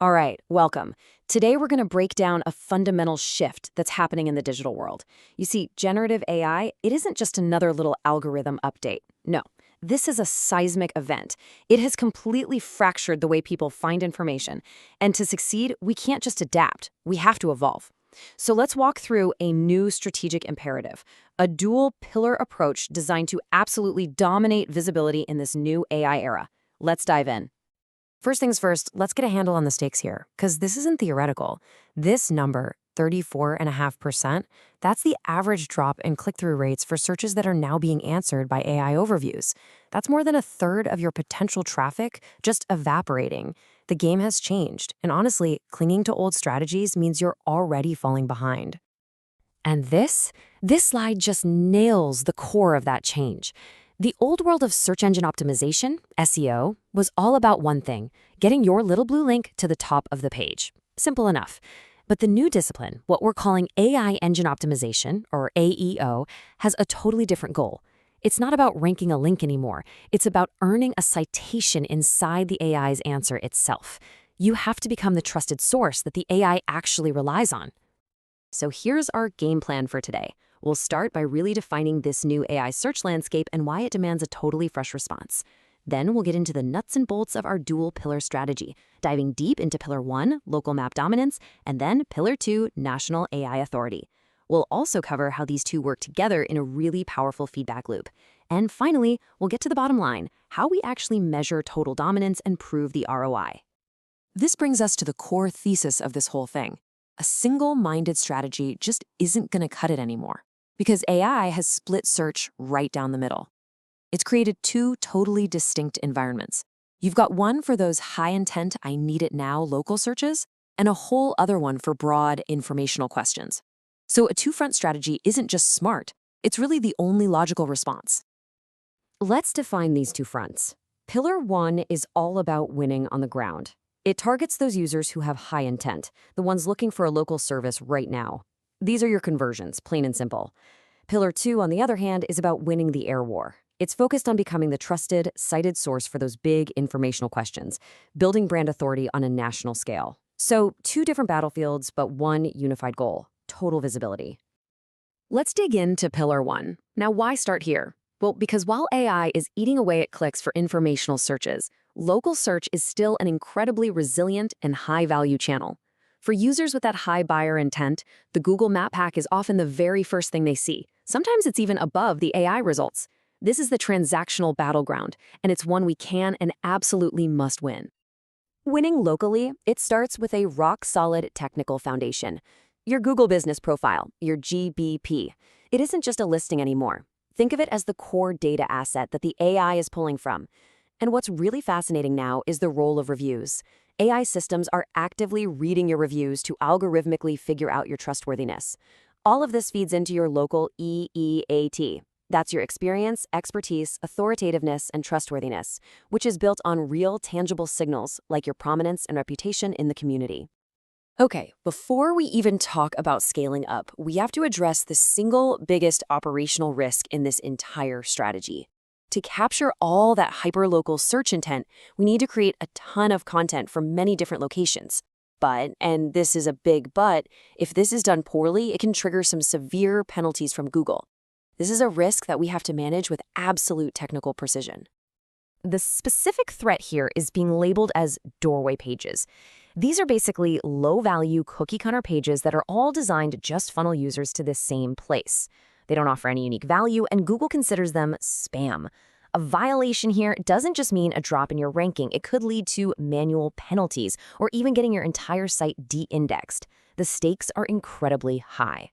All right, welcome. Today we're going to break down a fundamental shift that's happening in the digital world. You see, generative AI, it isn't just another little algorithm update. No, this is a seismic event. It has completely fractured the way people find information. And to succeed, we can't just adapt, we have to evolve. So let's walk through a new strategic imperative, a dual pillar approach designed to absolutely dominate visibility in this new AI era. Let's dive in. First things first, let's get a handle on the stakes here, because this isn't theoretical. This number, 34.5%, that's the average drop in click-through rates for searches that are now being answered by AI overviews. That's more than a third of your potential traffic just evaporating. The game has changed, and honestly, clinging to old strategies means you're already falling behind. And this slide just nails the core of that change. The old world of search engine optimization, SEO, was all about one thing, getting your little blue link to the top of the page. Simple enough. But the new discipline, what we're calling AI engine optimization, or AEO, has a totally different goal. It's not about ranking a link anymore. It's about earning a citation inside the AI's answer itself. You have to become the trusted source that the AI actually relies on. So here's our game plan for today. We'll start by really defining this new AI search landscape and why it demands a totally fresh response. Then we'll get into the nuts and bolts of our dual pillar strategy, diving deep into Pillar 1, local map dominance, and then Pillar 2, national AI authority. We'll also cover how these two work together in a really powerful feedback loop. And finally, we'll get to the bottom line, how we actually measure total dominance and prove the ROI. This brings us to the core thesis of this whole thing. A single-minded strategy just isn't going to cut it anymore, because AI has split search right down the middle. It's created two totally distinct environments. You've got one for those high-intent, I need it now local searches, and a whole other one for broad, informational questions. So a two-front strategy isn't just smart, it's really the only logical response. Let's define these two fronts. Pillar 1 is all about winning on the ground. It targets those users who have high intent, the ones looking for a local service right now. These are your conversions, plain and simple. Pillar 2, on the other hand, is about winning the air war. It's focused on becoming the trusted, cited source for those big informational questions, building brand authority on a national scale. So, two different battlefields, but one unified goal: total visibility. Let's dig into Pillar 1. Now, why start here? Well, because while AI is eating away at clicks for informational searches, local search is still an incredibly resilient and high-value channel. For users with that high buyer intent, the Google Map hack is often the very first thing they see. Sometimes it's even above the AI results. This is the transactional battleground, and it's one we can and absolutely must win. Winning locally, it starts with a rock-solid technical foundation. Your Google Business Profile, your GBP. It isn't just a listing anymore. Think of it as the core data asset that the AI is pulling from. And what's really fascinating now is the role of reviews. AI systems are actively reading your reviews to algorithmically figure out your trustworthiness. All of this feeds into your local EEAT. That's your experience, expertise, authoritativeness, and trustworthiness, which is built on real, tangible signals like your prominence and reputation in the community. Okay, before we even talk about scaling up, we have to address the single biggest operational risk in this entire strategy. To capture all that hyperlocal search intent, we need to create a ton of content from many different locations. But, and this is a big but, if this is done poorly, it can trigger some severe penalties from Google. This is a risk that we have to manage with absolute technical precision. The specific threat here is being labeled as doorway pages. These are basically low-value cookie-cutter pages that are all designed to just funnel users to the same place. They don't offer any unique value, and Google considers them spam. A violation here doesn't just mean a drop in your ranking. It could lead to manual penalties or even getting your entire site de-indexed. The stakes are incredibly high.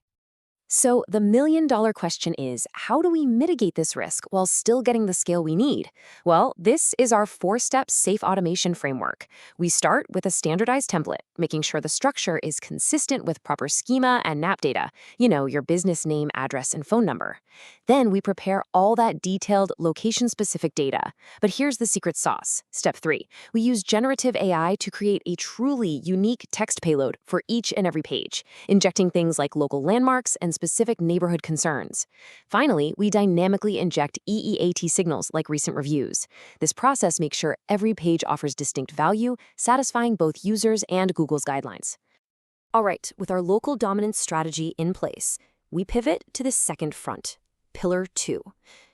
So the million-dollar question is, how do we mitigate this risk while still getting the scale we need? Well, this is our 4-step safe automation framework. We start with a standardized template, making sure the structure is consistent with proper schema and NAP data, your business name, address, and phone number. Then we prepare all that detailed location-specific data. But here's the secret sauce. Step 3, we use generative AI to create a truly unique text payload for each and every page, injecting things like local landmarks and specific neighborhood concerns. Finally, we dynamically inject EEAT signals like recent reviews. This process makes sure every page offers distinct value, satisfying both users and Google's guidelines. All right, with our local dominance strategy in place, we pivot to the second front, Pillar 2.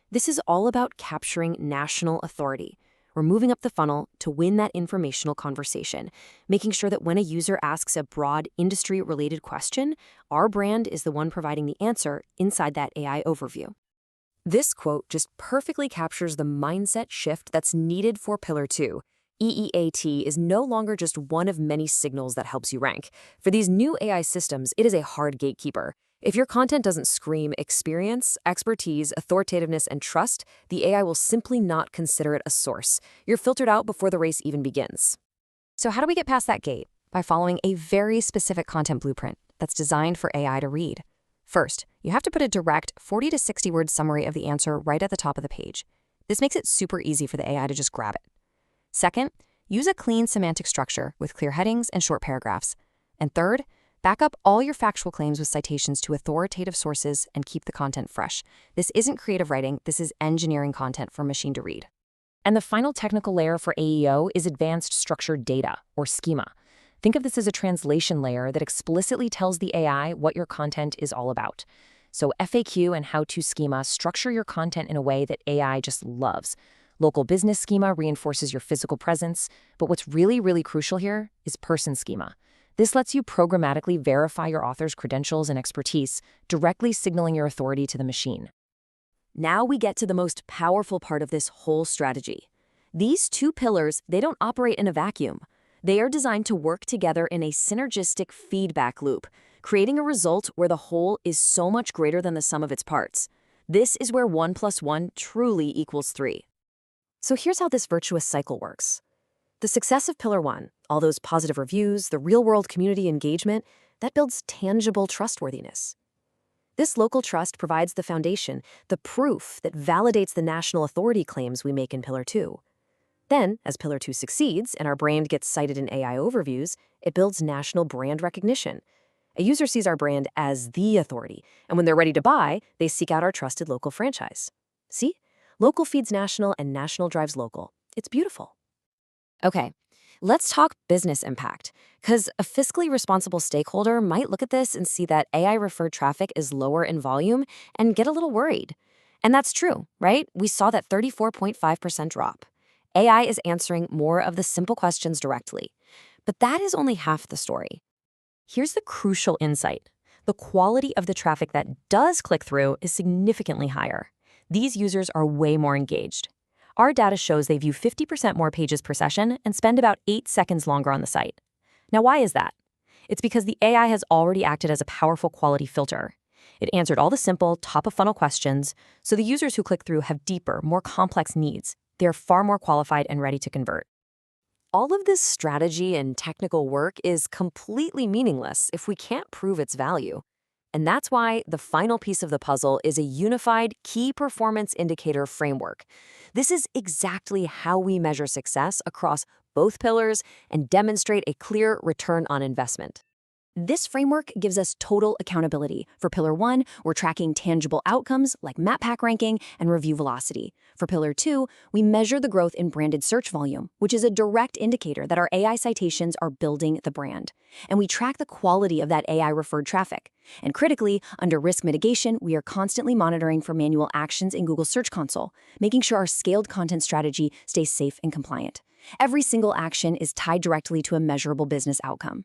This is all about capturing national authority. We're moving up the funnel to win that informational conversation, making sure that when a user asks a broad industry-related question, our brand is the one providing the answer inside that AI overview. This quote just perfectly captures the mindset shift that's needed for Pillar 2. EEAT is no longer just one of many signals that helps you rank. For these new AI systems, it is a hard gatekeeper. If your content doesn't scream experience, expertise, authoritativeness, and trust, the AI will simply not consider it a source. You're filtered out before the race even begins. So how do we get past that gate? By following a very specific content blueprint that's designed for AI to read. First, you have to put a direct 40 to 60 word summary of the answer right at the top of the page. This makes it super easy for the AI to just grab it. Second, use a clean semantic structure with clear headings and short paragraphs. And third, back up all your factual claims with citations to authoritative sources and keep the content fresh. This isn't creative writing, this is engineering content for machine to read. And the final technical layer for AEO is advanced structured data, or schema. Think of this as a translation layer that explicitly tells the AI what your content is all about. So FAQ and how-to schema structure your content in a way that AI just loves. Local business schema reinforces your physical presence, but what's really, really crucial here is person schema. This lets you programmatically verify your author's credentials and expertise, directly signaling your authority to the machine. Now we get to the most powerful part of this whole strategy. These two pillars, they don't operate in a vacuum. They are designed to work together in a synergistic feedback loop, creating a result where the whole is so much greater than the sum of its parts. This is where 1 + 1 truly equals 3. So here's how this virtuous cycle works. The success of Pillar 1, all those positive reviews, the real-world community engagement, that builds tangible trustworthiness. This local trust provides the foundation, the proof that validates the national authority claims we make in Pillar 2. Then, as Pillar 2 succeeds and our brand gets cited in AI overviews, it builds national brand recognition. A user sees our brand as the authority, and when they're ready to buy, they seek out our trusted local franchise. See? Local feeds national and national drives local. It's beautiful. Okay, let's talk business impact, because a fiscally responsible stakeholder might look at this and see that AI-referred traffic is lower in volume and get a little worried. And that's true, right? We saw that 34.5% drop. AI is answering more of the simple questions directly. But that is only half the story. Here's the crucial insight. The quality of the traffic that does click through is significantly higher. These users are way more engaged. Our data shows they view 50% more pages per session and spend about 8 seconds longer on the site. Now, why is that? It's because the AI has already acted as a powerful quality filter. It answered all the simple, top-of-funnel questions, so the users who click through have deeper, more complex needs. They are far more qualified and ready to convert. All of this strategy and technical work is completely meaningless if we can't prove its value. And that's why the final piece of the puzzle is a unified key performance indicator framework. This is exactly how we measure success across both pillars and demonstrate a clear return on investment. This framework gives us total accountability. For Pillar 1, we're tracking tangible outcomes like map pack ranking and review velocity. For Pillar 2, we measure the growth in branded search volume, which is a direct indicator that our AI citations are building the brand. And we track the quality of that AI-referred traffic. And critically, under risk mitigation, we are constantly monitoring for manual actions in Google Search Console, making sure our scaled content strategy stays safe and compliant. Every single action is tied directly to a measurable business outcome.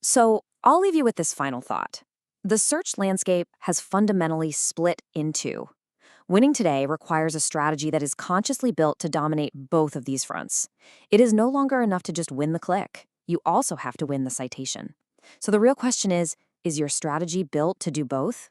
So I'll leave you with this final thought. The search landscape has fundamentally split in two. Winning today requires a strategy that is consciously built to dominate both of these fronts. It is no longer enough to just win the click. You also have to win the citation. So the real question is your strategy built to do both?